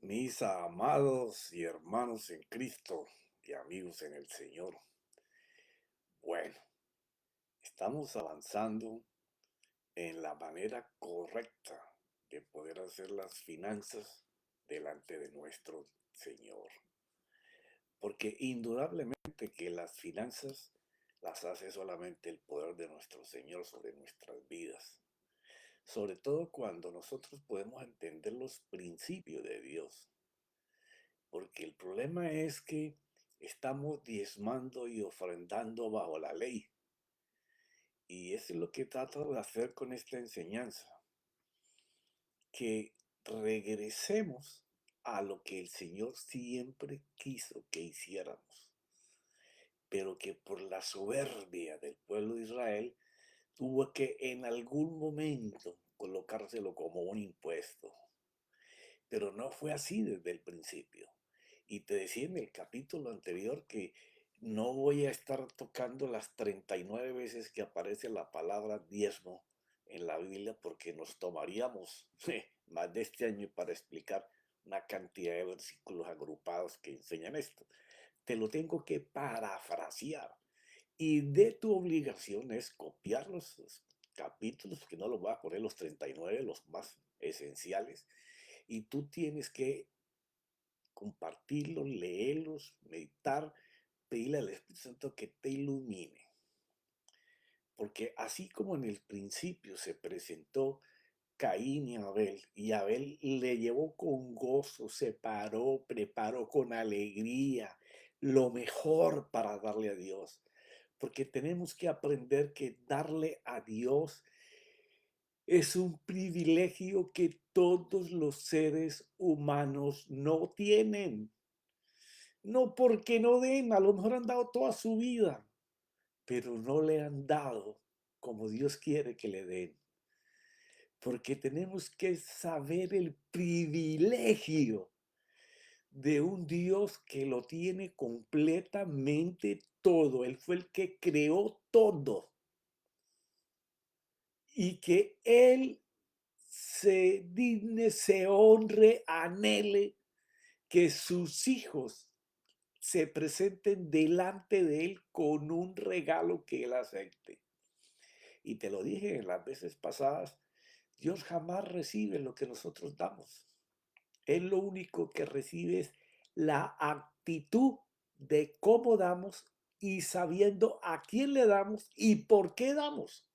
Mis amados y hermanos en Cristo y amigos en el Señor. Bueno, estamos avanzando en la manera correcta de poder hacer las finanzas delante de nuestro Señor. Porque indudablemente que las finanzas las hace solamente el poder de nuestro Señor sobre nuestras vidas. Sobre todo cuando nosotros podemos entender los principios de Dios. Porque el problema es que estamos diezmando y ofrendando bajo la ley. Y eso es lo que trato de hacer con esta enseñanza. Que regresemos a lo que el Señor siempre quiso que hiciéramos. Pero que por la soberbia del pueblo de Israel tuvo que en algún momento colocárselo como un impuesto. Pero no fue así desde el principio. Y te decía en el capítulo anterior que no voy a estar tocando las 39 veces que aparece la palabra diezmo en la Biblia porque nos tomaríamos más de este año para explicar una cantidad de versículos agrupados que enseñan esto. Te lo tengo que parafrasear. Y de tu obligación es copiar los capítulos, que no los voy a poner los 39, los más esenciales, y tú tienes que compartirlos, leerlos, meditar, pedirle al Espíritu Santo que te ilumine. Porque así como en el principio se presentó Caín y Abel le llevó con gozo, se paró, preparó con alegría lo mejor para darle a Dios. Porque tenemos que aprender que darle a Dios es un privilegio que todos los seres humanos no tienen. No porque no den, a lo mejor han dado toda su vida, pero no le han dado como Dios quiere que le den. Porque tenemos que saber el privilegio de un Dios que lo tiene completamente todo. Él fue el que creó todo. Y que Él se digne, se honre, anhele que sus hijos se presenten delante de Él con un regalo que Él acepte. Y te lo dije en las veces pasadas, Dios jamás recibe lo que nosotros damos. Él lo único que recibe es la actitud de cómo damos y sabiendo a quién le damos y por qué damos.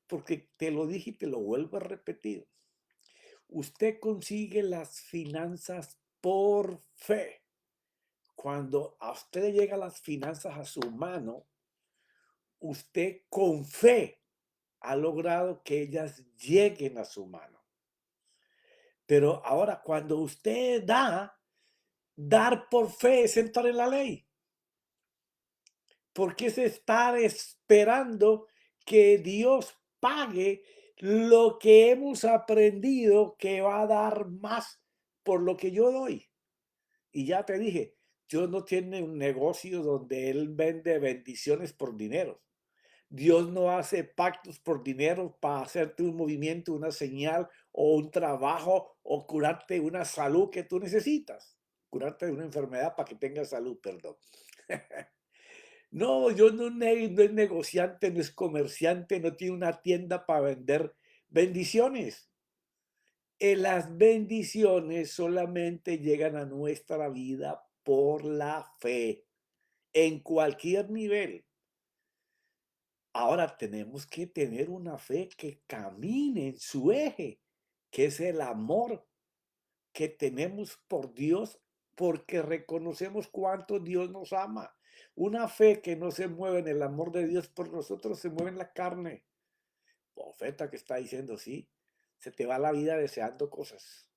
Porque te lo dije y te lo vuelvo a repetir. Usted consigue las finanzas por fe. Cuando a usted le llegan las finanzas a su mano, usted con fe ha logrado que ellas lleguen a su mano. Pero ahora, cuando usted da, dar por fe es entrar en la ley. Porque es estar esperando que Dios pague lo que hemos aprendido que va a dar más por lo que yo doy. Y ya te dije, Dios no tiene un negocio donde Él vende bendiciones por dinero. Dios no hace pactos por dinero para hacerte un movimiento, una señal o un trabajo o curarte una salud que tú necesitas. Curarte de una enfermedad para que tengas salud, perdón. No, Dios no es negociante, no es comerciante, no tiene una tienda para vender bendiciones. Las bendiciones solamente llegan a nuestra vida por la fe, en cualquier nivel. Ahora tenemos que tener una fe que camine en su eje, que es el amor que tenemos por Dios, porque reconocemos cuánto Dios nos ama. Una fe que no se mueve en el amor de Dios por nosotros, se mueve en la carne. Profeta que está diciendo, sí, se te va la vida deseando cosas,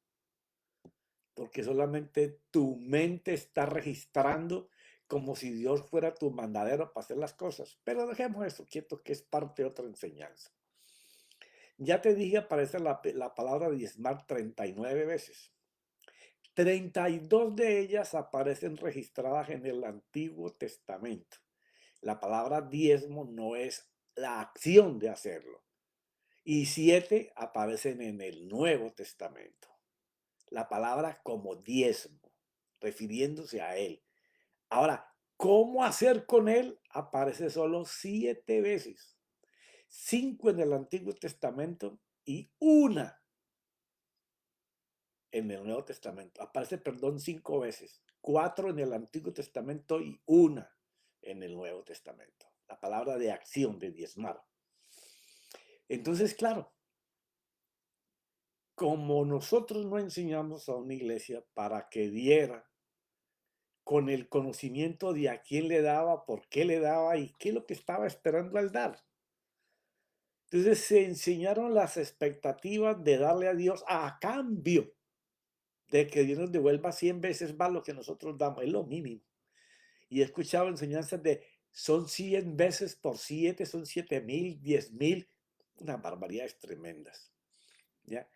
porque solamente tu mente está registrando como si Dios fuera tu mandadero para hacer las cosas. Pero dejemos eso quieto, que es parte de otra enseñanza. Ya te dije, aparece la palabra diezmar 39 veces. 32 de ellas aparecen registradas en el Antiguo Testamento. La palabra diezmo no es la acción de hacerlo. Y 7 aparecen en el Nuevo Testamento. la palabra como diezmo, refiriéndose a él. Ahora, ¿cómo hacer con él? Aparece solo 7 veces. 5 en el Antiguo Testamento y una en el Nuevo Testamento. Aparece, perdón, 5 veces. 4 en el Antiguo Testamento y una en el Nuevo Testamento. La palabra de acción, de diezmar. Entonces, claro, como nosotros no enseñamos a una iglesia para que diera con el conocimiento de a quién le daba, por qué le daba y qué es lo que estaba esperando al dar. Entonces se enseñaron las expectativas de darle a Dios a cambio de que Dios nos devuelva 100 veces más lo que nosotros damos, es lo mínimo. Y he escuchado enseñanzas de son 100 veces por 7, son 7,000, 10,000, unas barbaridades tremendas. ¿Ya?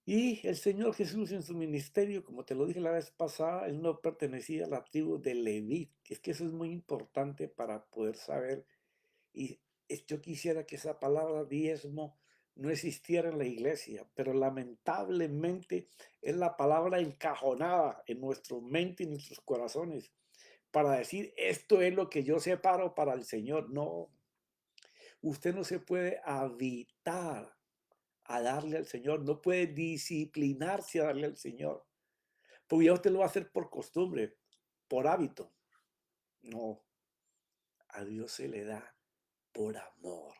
Y el Señor Jesús en su ministerio, como te lo dije la vez pasada, él no pertenecía a la tribu de Leví. Es que eso es muy importante para poder saber. Y yo quisiera que esa palabra diezmo no existiera en la iglesia, pero lamentablemente es la palabra encajonada en nuestra mente y nuestros corazones para decir, esto es lo que yo separo para el Señor. No, usted no se puede habitar a darle al Señor, no puede disciplinarse a darle al Señor, porque ya usted lo va a hacer por costumbre, por hábito. No, a Dios se le da por amor.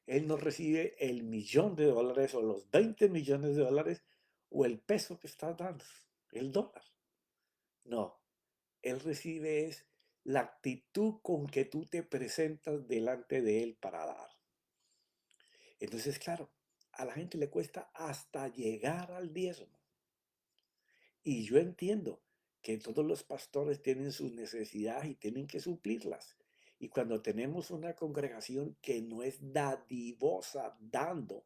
Él no recibe el $1,000,000 o los 20 millones de dólares o el peso que está dando, el dólar. No, él recibe es la actitud con que tú te presentas delante de él para dar. Entonces, claro, a la gente le cuesta hasta llegar al diezmo. Y yo entiendo que todos los pastores tienen sus necesidades y tienen que suplirlas. Y cuando tenemos una congregación que no es dadivosa dando,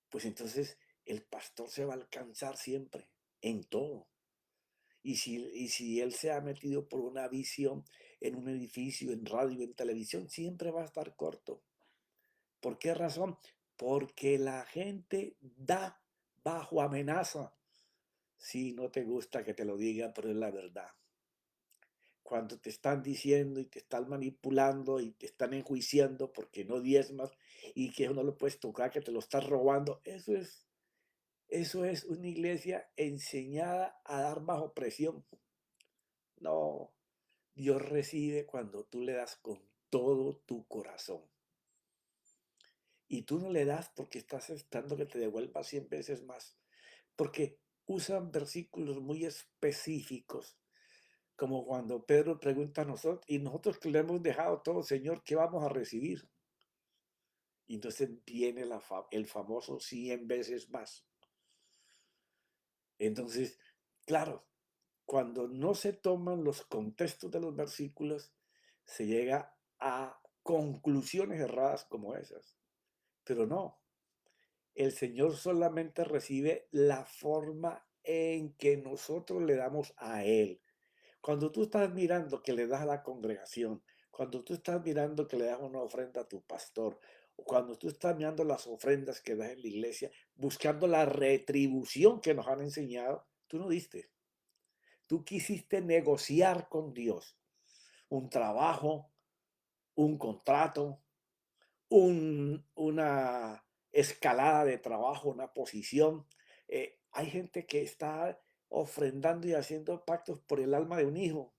pues entonces el pastor se va a alcanzar siempre, en todo. Y si él se ha metido por una visión en un edificio, en radio, en televisión, siempre va a estar corto. ¿Por qué razón? Porque la gente da bajo amenaza. Si no te gusta que te lo diga, pero es la verdad. Cuando te están diciendo y te están manipulando y te están enjuiciando porque no diezmas y que no lo puedes tocar, que te lo estás robando, eso es una iglesia enseñada a dar bajo presión. No, Dios recibe cuando tú le das con todo tu corazón. Y tú no le das porque estás esperando que te devuelva 100 veces más. Porque usan versículos muy específicos, como cuando Pedro pregunta a nosotros, y nosotros que le hemos dejado todo, Señor, ¿qué vamos a recibir? Y entonces viene el famoso 100 veces más. Entonces, claro, cuando no se toman los contextos de los versículos, se llega a conclusiones erradas como esas. Pero no, el Señor solamente recibe la forma en que nosotros le damos a Él. Cuando tú estás mirando que le das a la congregación, cuando tú estás mirando que le das una ofrenda a tu pastor, o cuando tú estás mirando las ofrendas que das en la iglesia, buscando la retribución que nos han enseñado, tú no diste. Tú quisiste negociar con Dios un trabajo, un contrato, una escalada de trabajo, una posición. Hay gente que está ofrendando y haciendo pactos por el alma de un hijo,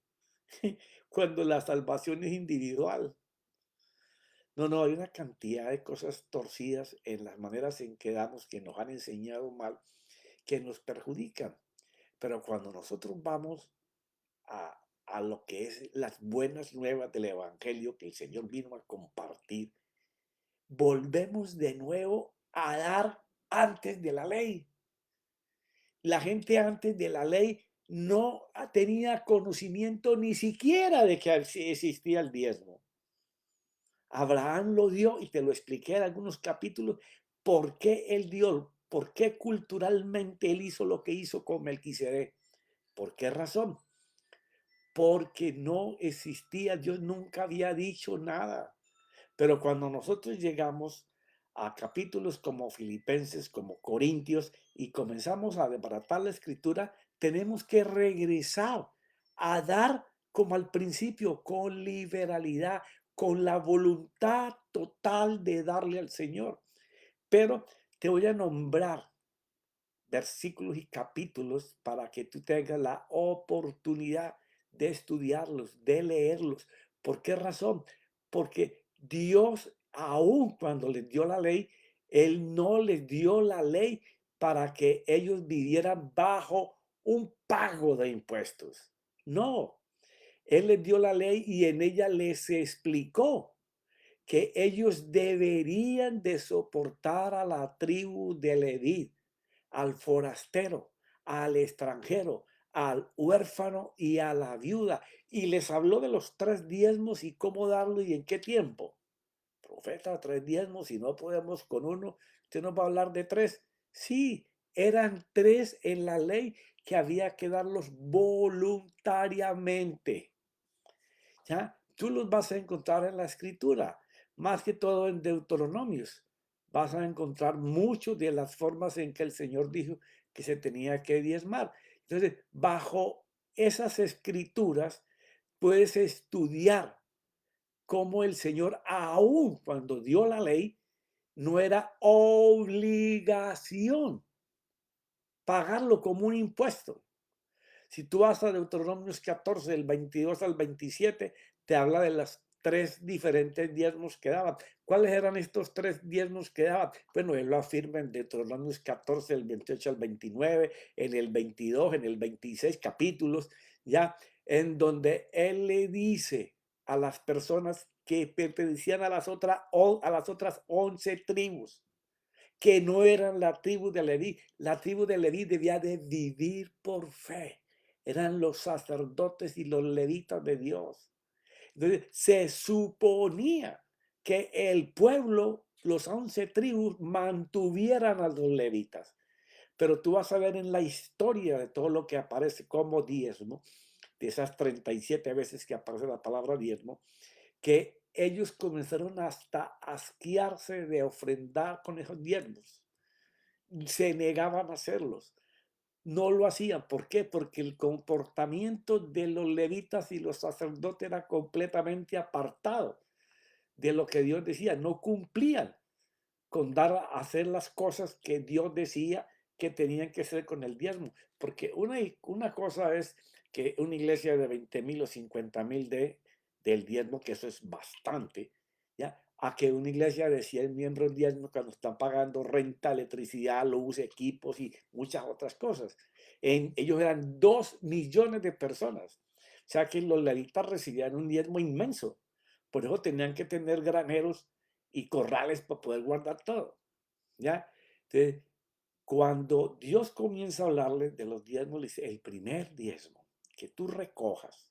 cuando la salvación es individual. No, no, hay una cantidad de cosas torcidas en las maneras en que damos que nos han enseñado mal, que nos perjudican. Pero cuando nosotros vamos a lo que es las buenas nuevas del Evangelio que el Señor vino a compartir, volvemos de nuevo a dar antes de la ley. La gente antes de la ley no tenía conocimiento ni siquiera de que existía el diezmo. Abraham lo dio y te lo expliqué en algunos capítulos por qué él dio, por qué culturalmente él hizo lo que hizo con Melquisedec. ¿Por qué razón? Porque no existía, Dios nunca había dicho nada. Pero cuando nosotros llegamos a capítulos como Filipenses, como Corintios, y comenzamos a desbaratar la escritura, tenemos que regresar a dar como al principio, con liberalidad, con la voluntad total de darle al Señor. Pero te voy a nombrar versículos y capítulos para que tú tengas la oportunidad de estudiarlos, de leerlos. ¿Por qué razón? Porque Dios, aun cuando les dio la ley, Él no les dio la ley para que ellos vivieran bajo un pago de impuestos. No, Él les dio la ley y en ella les explicó que ellos deberían de soportar a la tribu de Leví, al forastero, al extranjero, al huérfano y a la viuda. Y les habló de los 3 diezmos y cómo darlo y en qué tiempo. Profeta, 3 diezmos, y no podemos con uno. Usted nos va a hablar de 3. Sí, eran 3 en la ley que había que darlos voluntariamente. ¿Ya? Tú los vas a encontrar en la escritura, más que todo en Deuteronomios. Vas a encontrar muchas de las formas en que el Señor dijo que se tenía que diezmar. Entonces, bajo esas escrituras, puedes estudiar cómo el Señor, aun cuando dio la ley, no era obligación pagarlo como un impuesto. Si tú vas a Deuteronomios 14, del 22 al 27, te habla de las 3 diferentes diezmos que daban. ¿Cuáles eran estos 3 diezmos que daban? Bueno, él lo afirma en Deuteronomios 14, del 28 al 29, en el 22, en el 26 capítulos, ya, en donde él le dice a las personas que pertenecían a las otras 11 tribus, que no eran la tribu de Leví. La tribu de Leví debía de vivir por fe. Eran los sacerdotes y los levitas de Dios. Entonces, se suponía que el pueblo, los 11 tribus, mantuvieran a los levitas. Pero tú vas a ver en la historia de todo lo que aparece como diezmo, de esas 37 veces que aparece la palabra diezmo, que ellos comenzaron hasta a asquearse de ofrendar con esos diezmos. Se negaban a hacerlos. No lo hacían. ¿Por qué? Porque el comportamiento de los levitas y los sacerdotes era completamente apartado de lo que Dios decía. No cumplían con dar a hacer las cosas que Dios decía que tenían que hacer con el diezmo. Porque una cosa es que una iglesia de 20,000 o 50,000 del diezmo, que eso es bastante, ¿ya? A que una iglesia de 100 miembros diezmo cuando están pagando renta, electricidad, luz, equipos y muchas otras cosas. Ellos eran 2 millones de personas. O sea que los levitas recibían un diezmo inmenso. Por eso tenían que tener graneros y corrales para poder guardar todo, ¿ya? Entonces, cuando Dios comienza a hablarle de los diezmos, le dice, el primer diezmo que tú recojas,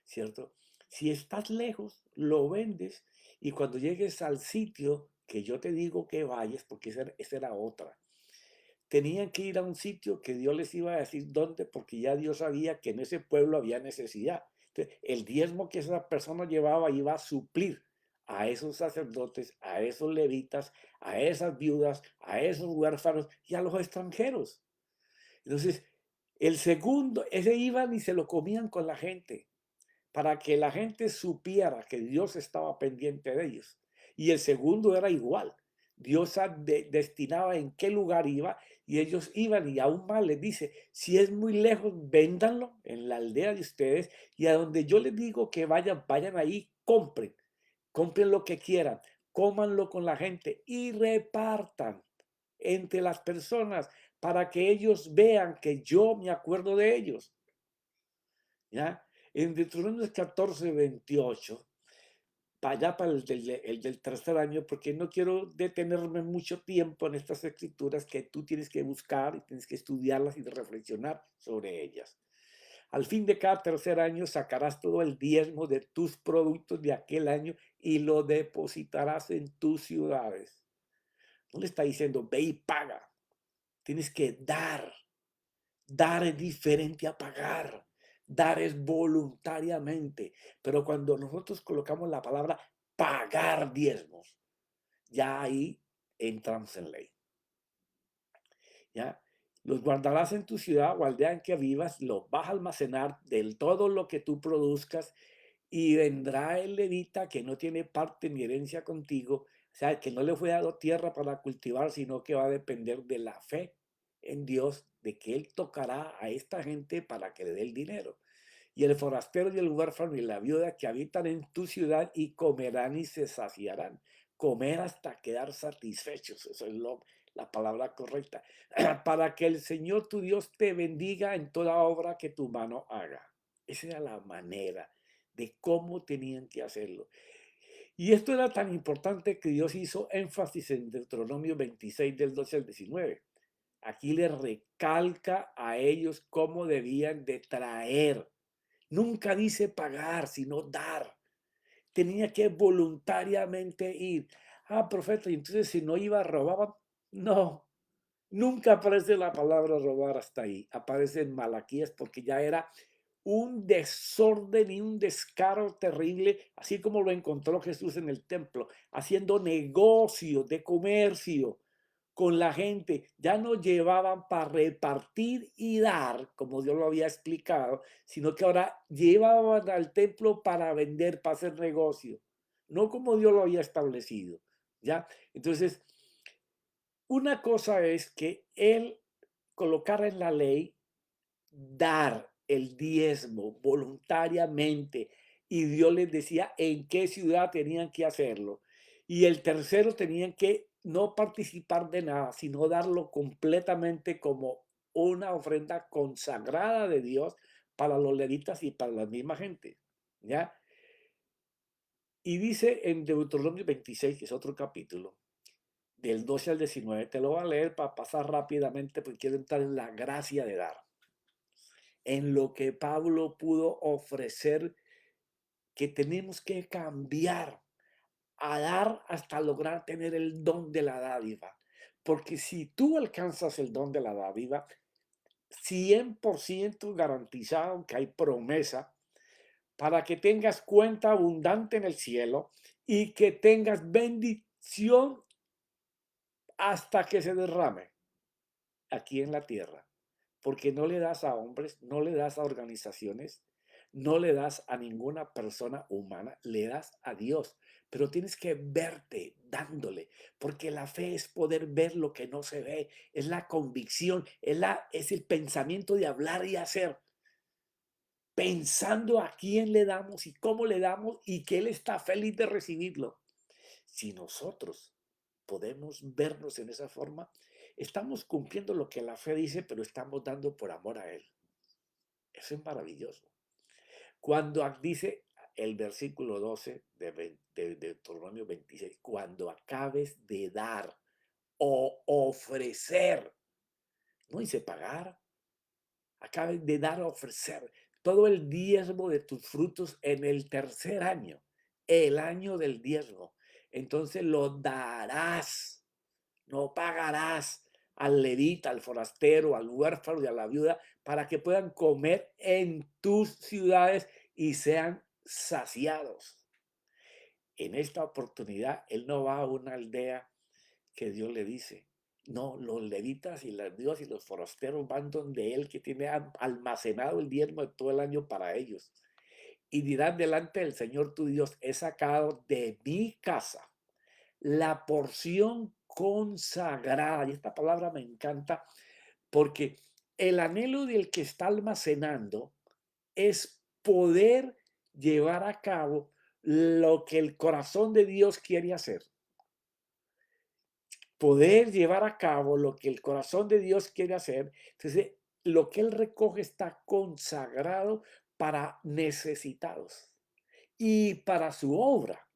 ¿cierto? Si estás lejos, lo vendes y cuando llegues al sitio que yo te digo que vayas, porque esa era otra, tenían que ir a un sitio que Dios les iba a decir dónde, porque ya Dios sabía que en ese pueblo había necesidad. Entonces, el diezmo que esa persona llevaba iba a suplir a esos sacerdotes, a esos levitas, a esas viudas, a esos huérfanos y a los extranjeros. Entonces, el segundo, ese iban y se lo comían con la gente para que la gente supiera que Dios estaba pendiente de ellos. Y el segundo era igual. Dios destinaba en qué lugar iba y ellos iban y aún más les dice, si es muy lejos, véndanlo en la aldea de ustedes y a donde yo les digo que vayan, vayan ahí, compren lo que quieran, cómanlo con la gente y repartan entre las personas para que ellos vean que yo me acuerdo de ellos. ¿Ya? En Deuteronomio 14, 28, para allá para el del tercer año, porque no quiero detenerme mucho tiempo en estas escrituras que tú tienes que buscar y tienes que estudiarlas y reflexionar sobre ellas. Al fin de cada tercer año sacarás todo el diezmo de tus productos de aquel año y lo depositarás en tus ciudades. No le está diciendo, ve y paga. Tienes que dar. Dar es diferente a pagar. Dar es voluntariamente. Pero cuando nosotros colocamos la palabra pagar diezmos, ya ahí entramos en ley. ¿Ya? Los guardarás en tu ciudad o aldea en que vivas, los vas a almacenar del todo lo que tú produzcas, y vendrá el levita que no tiene parte ni herencia contigo, o sea, que no le fue dado tierra para cultivar, sino que va a depender de la fe en Dios, de que Él tocará a esta gente para que le dé el dinero. Y el forastero y el huérfano y la viuda que habitan en tu ciudad y comerán y se saciarán. Comer hasta quedar satisfechos, eso es la palabra correcta, para que el Señor tu Dios te bendiga en toda obra que tu mano haga. Esa era la manera de cómo tenían que hacerlo. Y esto era tan importante que Dios hizo énfasis en Deuteronomio 26 del 12 al 19. Aquí le recalca a ellos cómo debían de traer. Nunca dice pagar, sino dar. Tenía que voluntariamente ir. Ah, profeta, y entonces si no iba, robaban. No, nunca aparece la palabra robar hasta ahí. Aparece en Malaquías porque ya era un desorden y un descaro terrible, así como lo encontró Jesús en el templo, haciendo negocio de comercio con la gente. Ya no llevaban para repartir y dar, como Dios lo había explicado, sino que ahora llevaban al templo para vender, para hacer negocio, no como Dios lo había establecido. ¿Ya? Entonces, una cosa es que Él colocara en la ley dar el diezmo voluntariamente, y Dios les decía en qué ciudad tenían que hacerlo. Y el tercero, tenían que no participar de nada, sino darlo completamente como una ofrenda consagrada de Dios para los levitas y para la misma gente. ¿Ya? Y dice en Deuteronomio 26, que es otro capítulo, del 12 al 19, te lo voy a leer para pasar rápidamente porque quiero entrar en la gracia de dar, en lo que Pablo pudo ofrecer, que tenemos que cambiar a dar hasta lograr tener el don de la dádiva. Porque si tú alcanzas el don de la dádiva, 100% garantizado que hay promesa para que tengas cuenta abundante en el cielo y que tengas bendición hasta que se derrame aquí en la tierra. Porque no le das a hombres, no le das a organizaciones, no le das a ninguna persona humana, le das a Dios. Pero tienes que verte dándole, porque la fe es poder ver lo que no se ve, es la convicción, es el pensamiento de hablar y hacer, pensando a quién le damos y cómo le damos y que Él está feliz de recibirlo. Si nosotros podemos vernos en esa forma, estamos cumpliendo lo que la fe dice, pero estamos dando por amor a Él. Eso es maravilloso. Cuando dice el versículo 12 de Deuteronomio 26, cuando acabes de dar o ofrecer, no dice pagar, acabes de dar o ofrecer todo el diezmo de tus frutos en el tercer año, el año del diezmo. Entonces lo darás, no pagarás al levita, al forastero, al huérfano y a la viuda para que puedan comer en tus ciudades y sean saciados. En esta oportunidad, él no va a una aldea que Dios le dice. No, los levitas y las viudas y los forasteros van donde él, que tiene almacenado el diezmo de todo el año para ellos. Y dirán delante del Señor tu Dios, he sacado de mi casa la porción consagrada. Y esta palabra me encanta porque el anhelo del que está almacenando es poder llevar a cabo lo que el corazón de Dios quiere hacer. Poder llevar a cabo lo que el corazón de Dios quiere hacer. Entonces, lo que Él recoge está consagrado para necesitados y para su obra,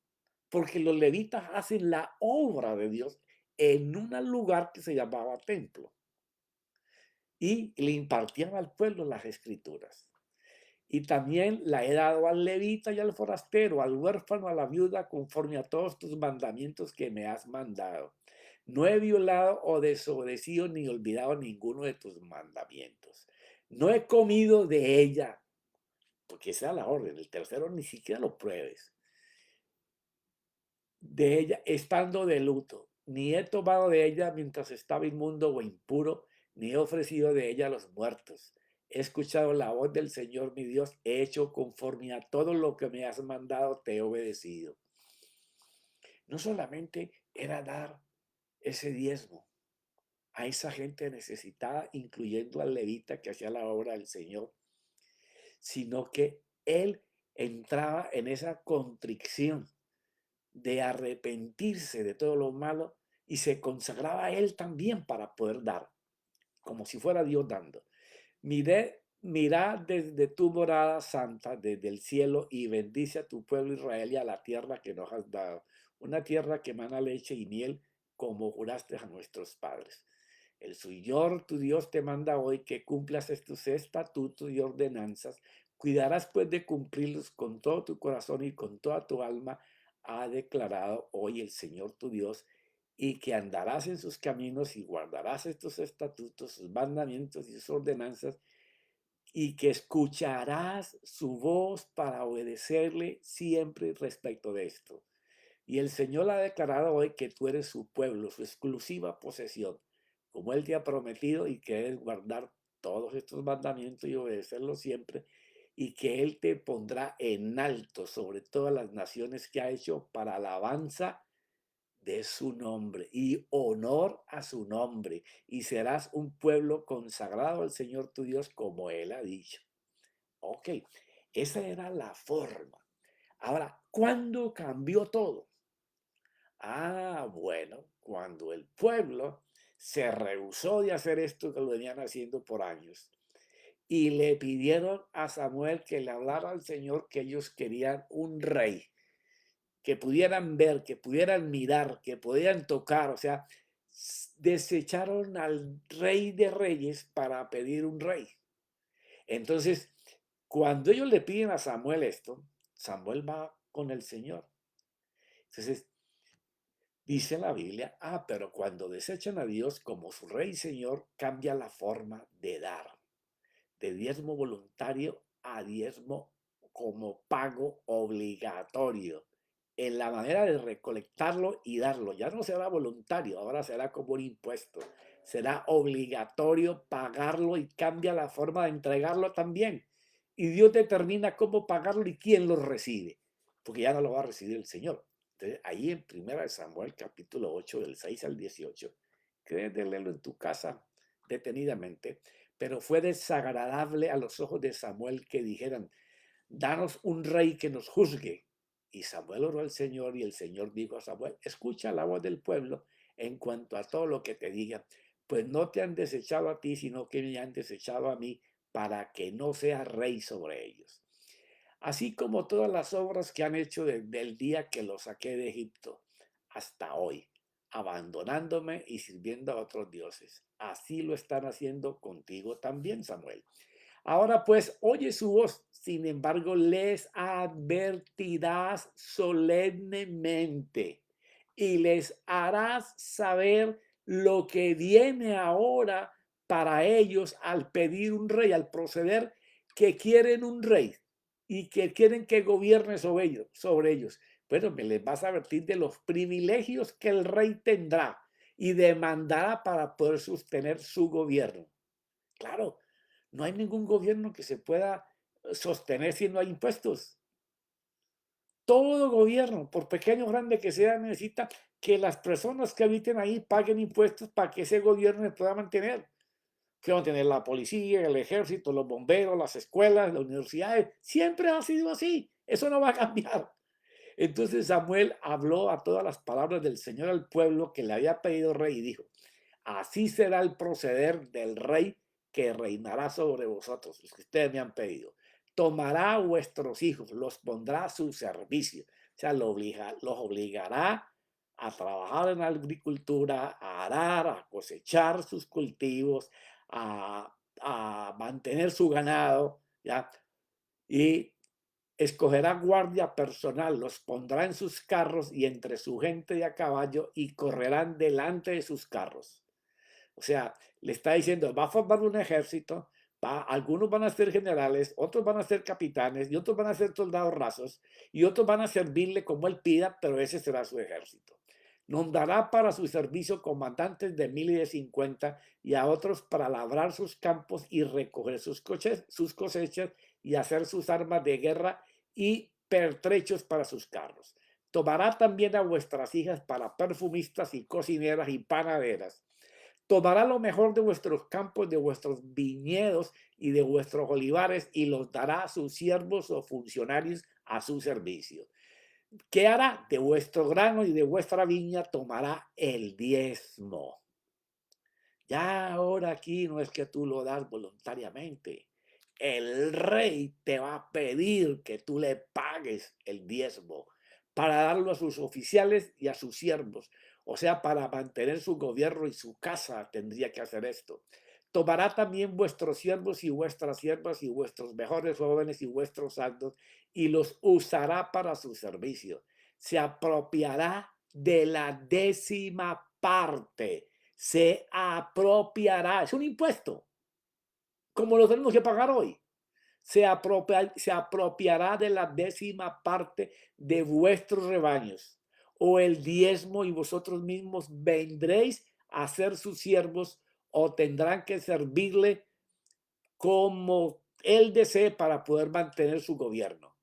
porque los levitas hacen la obra de Dios en un lugar que se llamaba templo y le impartían al pueblo las escrituras. Y también la he dado al levita y al forastero, al huérfano, a la viuda, conforme a todos tus mandamientos que me has mandado. No he violado o desobedecido ni olvidado ninguno de tus mandamientos. No he comido de ella, porque esa es la orden. El tercero ni siquiera lo pruebes. De ella, estando de luto. ni he tomado de ella mientras estaba inmundo o impuro, ni he ofrecido de ella a los muertos. He escuchado la voz del Señor mi Dios, he hecho conforme a todo lo que me has mandado, te he obedecido. No solamente era dar ese diezmo a esa gente necesitada, incluyendo al levita que hacía la obra del Señor, sino que él entraba en esa contrición de arrepentirse de todo lo malo y se consagraba a él también para poder dar, como si fuera Dios dando. Mirá desde tu morada santa, desde el cielo, y bendice a tu pueblo Israel y a la tierra que nos has dado, una tierra que emana leche y miel, como juraste a nuestros padres. El Señor tu Dios te manda hoy que cumplas estos estatutos y ordenanzas. Cuidarás pues de cumplirlos con todo tu corazón y con toda tu alma, ha declarado hoy el Señor tu Dios, y que andarás en sus caminos y guardarás estos estatutos, sus mandamientos y sus ordenanzas, y que escucharás su voz para obedecerle siempre respecto de esto. Y el Señor ha declarado hoy que tú eres su pueblo, su exclusiva posesión, como Él te ha prometido, y que debes guardar todos estos mandamientos y obedecerlos siempre, y que Él te pondrá en alto sobre todas las naciones que ha hecho para alabanza de su nombre y honor a su nombre, y serás un pueblo consagrado al Señor tu Dios, como Él ha dicho. Ok, esa era la forma. Ahora, ¿cuándo cambió todo? Bueno, cuando el pueblo se rehusó de hacer esto que lo venían haciendo por años y le pidieron a Samuel que le hablara al Señor que ellos querían un rey, que pudieran ver, que pudieran mirar, que pudieran tocar, o sea, desecharon al rey de reyes para pedir un rey. Entonces, cuando ellos le piden a Samuel esto, Samuel va con el Señor. Entonces, dice la Biblia, pero cuando desechan a Dios como su rey y Señor, cambia la forma de dar, de diezmo voluntario a diezmo como pago obligatorio, en la manera de recolectarlo y darlo. Ya no será voluntario, ahora será como un impuesto. Será obligatorio pagarlo y cambia la forma de entregarlo también. Y Dios determina cómo pagarlo y quién lo recibe, porque ya no lo va a recibir el Señor. Entonces, ahí en 1 Samuel capítulo 8, del 6 al 18, que debes de leerlo en tu casa detenidamente, pero fue desagradable a los ojos de Samuel que dijeran, danos un rey que nos juzgue. Y Samuel oró al Señor, y el Señor dijo a Samuel, escucha la voz del pueblo en cuanto a todo lo que te diga, pues no te han desechado a ti, sino que me han desechado a mí, para que no seas rey sobre ellos. Así como todas las obras que han hecho desde el día que los saqué de Egipto hasta hoy, abandonándome y sirviendo a otros dioses. Así lo están haciendo contigo también, Samuel. Ahora pues, oye su voz, sin embargo, les advertirás solemnemente y les harás saber lo que viene ahora para ellos al pedir un rey, al proceder que quieren un rey y que quieren que gobierne sobre ellos. Bueno, me les vas a advertir de los privilegios que el rey tendrá y demandará para poder sostener su gobierno. Claro, no hay ningún gobierno que se pueda sostener si no hay impuestos. Todo gobierno, por pequeño o grande que sea, necesita que las personas que habiten ahí paguen impuestos para que ese gobierno se pueda mantener. Que van a tener la policía, el ejército, los bomberos, las escuelas, las universidades. Siempre ha sido así. Eso no va a cambiar. Entonces Samuel habló a todas las palabras del Señor al pueblo que le había pedido rey y dijo, así será el proceder del rey que reinará sobre vosotros, los que ustedes me han pedido. Tomará a vuestros hijos, los pondrá a su servicio, o sea, los obligará a trabajar en la agricultura, a arar, a cosechar sus cultivos, a mantener su ganado, ¿ya? Y escogerá guardia personal, los pondrá en sus carros y entre su gente de a caballo, y correrán delante de sus carros. O sea, le está diciendo, va a formar un ejército, algunos van a ser generales, otros van a ser capitanes y otros van a ser soldados rasos y otros van a servirle como él pida, pero ese será su ejército. Nos dará para su servicio comandantes de 1000 y de 50 y a otros para labrar sus campos y recoger sus cosechas y hacer sus armas de guerra y pertrechos para sus carros. Tomará también a vuestras hijas para perfumistas y cocineras y panaderas. Tomará lo mejor de vuestros campos, de vuestros viñedos y de vuestros olivares y los dará a sus siervos o funcionarios a su servicio. ¿Qué hará? De vuestro grano y de vuestra viña tomará el diezmo. Ya ahora aquí no es que tú lo das voluntariamente. El rey te va a pedir que tú le pagues el diezmo para darlo a sus oficiales y a sus siervos. O sea, para mantener su gobierno y su casa tendría que hacer esto. Tomará también vuestros siervos y vuestras siervas y vuestros mejores jóvenes y vuestros santos y los usará para su servicio. Se apropiará de la 10ª parte, se apropiará, es un impuesto, como lo tenemos que pagar hoy. Se apropiará de la 10ª parte de vuestros rebaños, o el diezmo, y vosotros mismos vendréis a ser sus siervos, o tendrán que servirle como él desee para poder mantener su gobierno.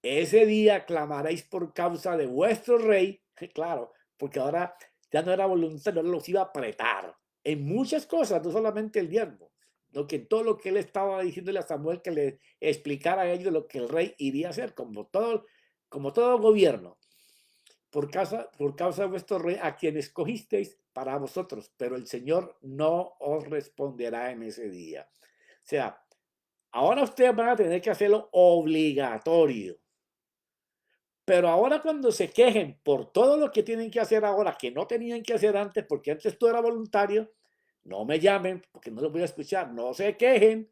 Ese día clamaréis por causa de vuestro rey, claro, porque ahora ya no era voluntario, los iba a apretar en muchas cosas, no solamente el diezmo, lo que todo lo que él estaba diciéndole a Samuel que le explicara a ellos lo que el rey iría a hacer, como todo gobierno, por causa de vuestro rey, a quien escogisteis para vosotros, pero el Señor no os responderá en ese día. O sea, ahora ustedes van a tener que hacerlo obligatorio. Pero ahora cuando se quejen por todo lo que tienen que hacer ahora, que no tenían que hacer antes, porque antes todo era voluntario, no me llamen porque no los voy a escuchar, no se quejen.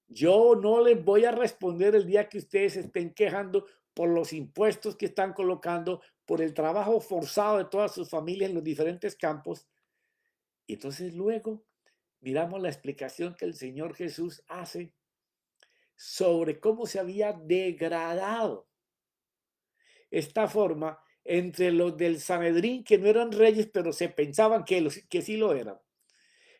Yo no les voy a responder el día que ustedes estén quejando por los impuestos que están colocando, por el trabajo forzado de todas sus familias en los diferentes campos. Y entonces luego miramos la explicación que el Señor Jesús hace sobre cómo se había degradado esta forma entre los del Sanedrín, que no eran reyes, pero se pensaban que sí lo eran.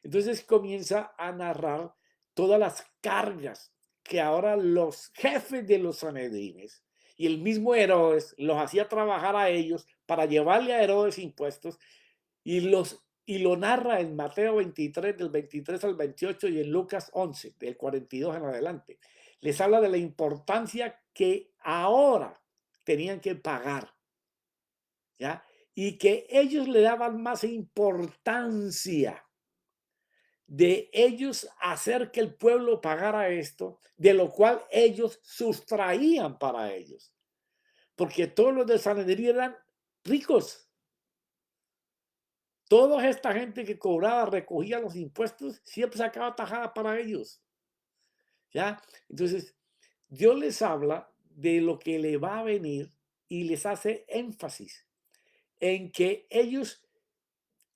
Entonces comienza a narrar todas las cargas que ahora los jefes de los Sanedrines y el mismo Herodes los hacía trabajar a ellos para llevarle a Herodes impuestos, y lo narra en Mateo 23, del 23 al 28, y en Lucas 11, del 42 en adelante. Les habla de la importancia que ahora tenían que pagar, ¿ya? Y que ellos le daban más importancia de ellos hacer que el pueblo pagara esto, de lo cual ellos sustraían para ellos. Porque todos los de Sanedrín eran ricos. Toda esta gente que cobraba, recogía los impuestos, siempre sacaba tajada para ellos. ¿Ya? Entonces, Dios les habla de lo que le va a venir y les hace énfasis en que ellos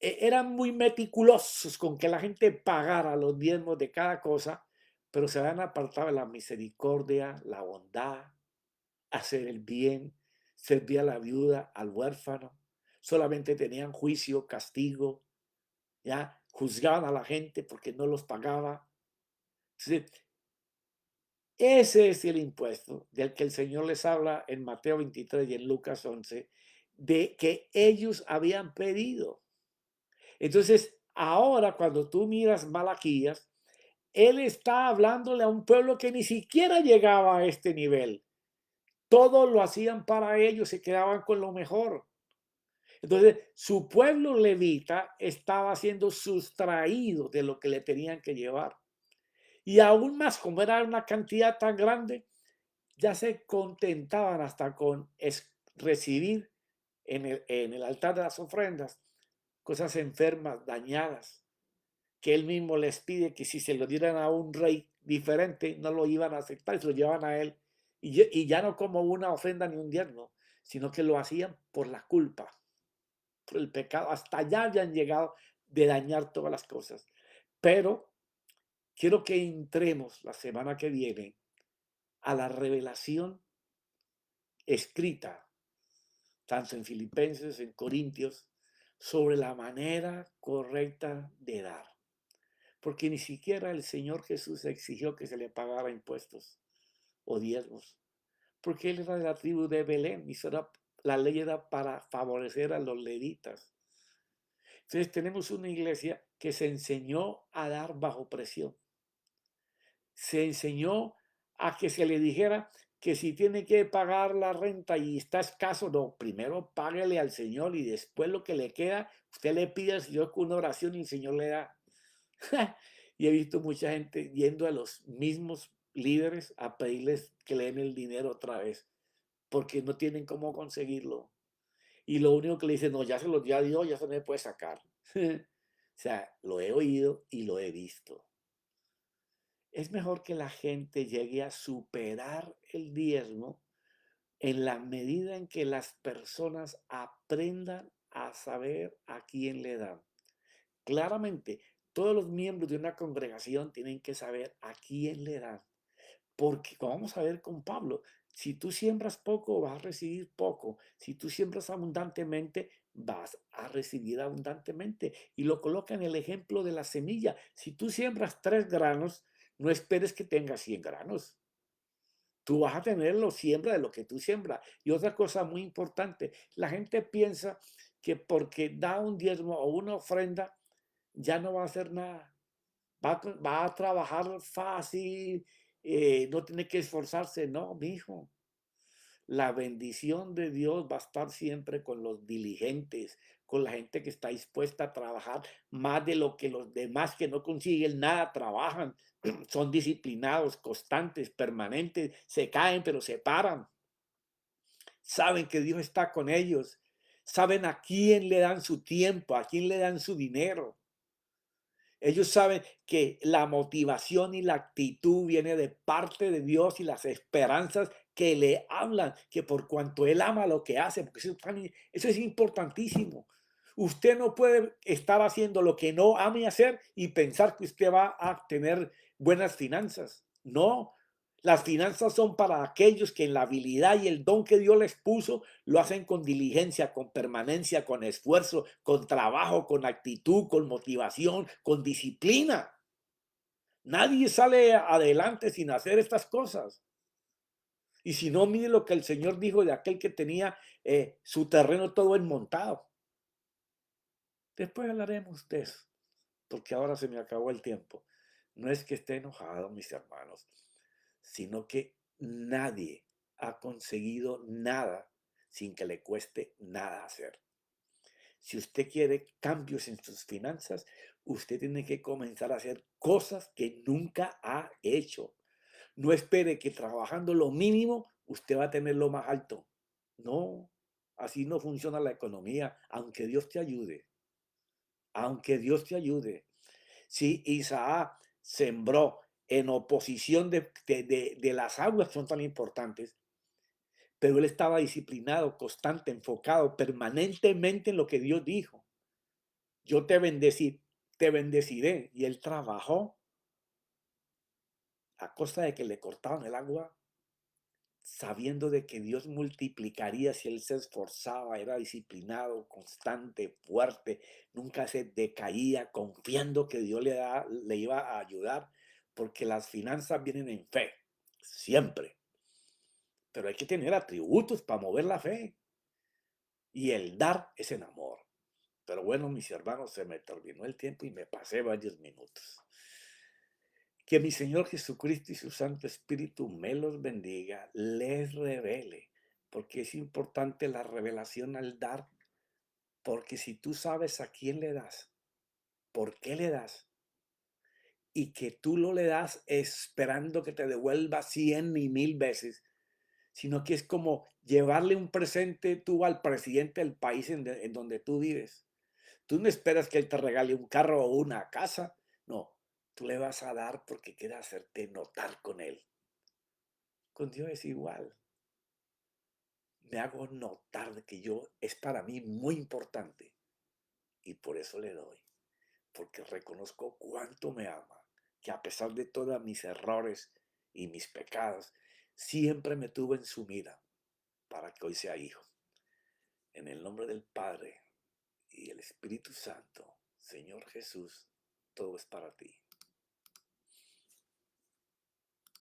eran muy meticulosos con que la gente pagara los diezmos de cada cosa, pero se habían apartado de la misericordia, la bondad, hacer el bien, servir a la viuda, al huérfano. Solamente tenían juicio, castigo, ya juzgaban a la gente porque no los pagaba. Entonces, ese es el impuesto del que el Señor les habla en Mateo 23 y en Lucas 11, de que ellos habían pedido. Entonces, ahora cuando tú miras Malaquías, él está hablándole a un pueblo que ni siquiera llegaba a este nivel. Todo lo hacían para ellos, se quedaban con lo mejor. Entonces, su pueblo levita estaba siendo sustraído de lo que le tenían que llevar. Y aún más, como era una cantidad tan grande, ya se contentaban hasta con recibir en el altar de las ofrendas cosas enfermas, dañadas, que él mismo les pide que si se lo dieran a un rey diferente, no lo iban a aceptar y se lo llevaban a él. Y ya no como una ofrenda ni un diezmo, sino que lo hacían por la culpa, por el pecado. Hasta allá habían llegado de dañar todas las cosas. Pero quiero que entremos la semana que viene a la revelación escrita tanto en Filipenses, en Corintios, sobre la manera correcta de dar. Porque ni siquiera el Señor Jesús exigió que se le pagara impuestos o diezmos, porque él era de la tribu de Belén y la ley era para favorecer a los levitas. Entonces tenemos una iglesia que se enseñó a dar bajo presión. Se enseñó a que se le dijera que si tiene que pagar la renta y está escaso, no, primero páguele al Señor y después lo que le queda, usted le pide al Señor con una oración y el Señor le da. Y he visto mucha gente yendo a los mismos líderes a pedirles que le den el dinero otra vez, porque no tienen cómo conseguirlo. Y lo único que le dicen, no, ya se lo ya dio, ya se me puede sacar. O sea, lo he oído y lo he visto. Es mejor que la gente llegue a superar el diezmo en la medida en que las personas aprendan a saber a quién le dan. Claramente, todos los miembros de una congregación tienen que saber a quién le dan. Porque, como vamos a ver con Pablo, si tú siembras poco, vas a recibir poco. Si tú siembras abundantemente, vas a recibir abundantemente. Y lo coloca en el ejemplo de la semilla. Si tú siembras 3 granos, no esperes que tengas 100 granos. Tú vas a tener lo siembra de lo que tú siembras. Y otra cosa muy importante, la gente piensa que porque da un diezmo o una ofrenda, ya no va a hacer nada. Va a trabajar fácil, no tiene que esforzarse. No, mi hijo. La bendición de Dios va a estar siempre con los diligentes, con la gente que está dispuesta a trabajar más de lo que los demás que no consiguen nada trabajan. Son disciplinados, constantes, permanentes, se caen pero se paran. Saben que Dios está con ellos. Saben a quién le dan su tiempo, a quién le dan su dinero. Ellos saben que la motivación y la actitud viene de parte de Dios y las esperanzas que le hablan, que por cuanto Él ama lo que hace, porque eso es importantísimo. Usted no puede estar haciendo lo que no ame hacer y pensar que usted va a tener buenas finanzas. No, las finanzas son para aquellos que en la habilidad y el don que Dios les puso lo hacen con diligencia, con permanencia, con esfuerzo, con trabajo, con actitud, con motivación, con disciplina. Nadie sale adelante sin hacer estas cosas. Y si no, mire lo que el Señor dijo de aquel que tenía su terreno todo enmontado. Después hablaremos de eso, porque ahora se me acabó el tiempo. No es que esté enojado, mis hermanos, sino que nadie ha conseguido nada sin que le cueste nada hacer. Si usted quiere cambios en sus finanzas, usted tiene que comenzar a hacer cosas que nunca ha hecho. No espere que trabajando lo mínimo usted va a tener lo más alto. No, así no funciona la economía, aunque Dios te ayude. Aunque Dios te ayude. Si Isaac sembró en oposición de las aguas que son tan importantes, pero él estaba disciplinado, constante, enfocado permanentemente en lo que Dios dijo. Yo te bendeciré. Y él trabajó a costa de que le cortaban el agua, sabiendo de que Dios multiplicaría si él se esforzaba, era disciplinado, constante, fuerte, nunca se decaía, confiando que Dios le iba a ayudar, porque las finanzas vienen en fe, siempre. Pero hay que tener atributos para mover la fe. Y el dar es en amor. Pero bueno, mis hermanos, se me terminó el tiempo y me pasé varios minutos. Que mi Señor Jesucristo y su Santo Espíritu me los bendiga, les revele, porque es importante la revelación al dar, porque si tú sabes a quién le das, por qué le das, y que tú no le das esperando que te devuelva 100 y 1000 veces, sino que es como llevarle un presente tú al presidente del país en donde tú vives. Tú no esperas que él te regale un carro o una casa, no, tú le vas a dar porque quiere hacerte notar con él. Con Dios es igual. Me hago notar de que yo es para mí muy importante y por eso le doy, porque reconozco cuánto me ama, que a pesar de todos mis errores y mis pecados, siempre me tuvo en su mira para que hoy sea hijo. En el nombre del Padre y el Espíritu Santo, Señor Jesús, todo es para ti.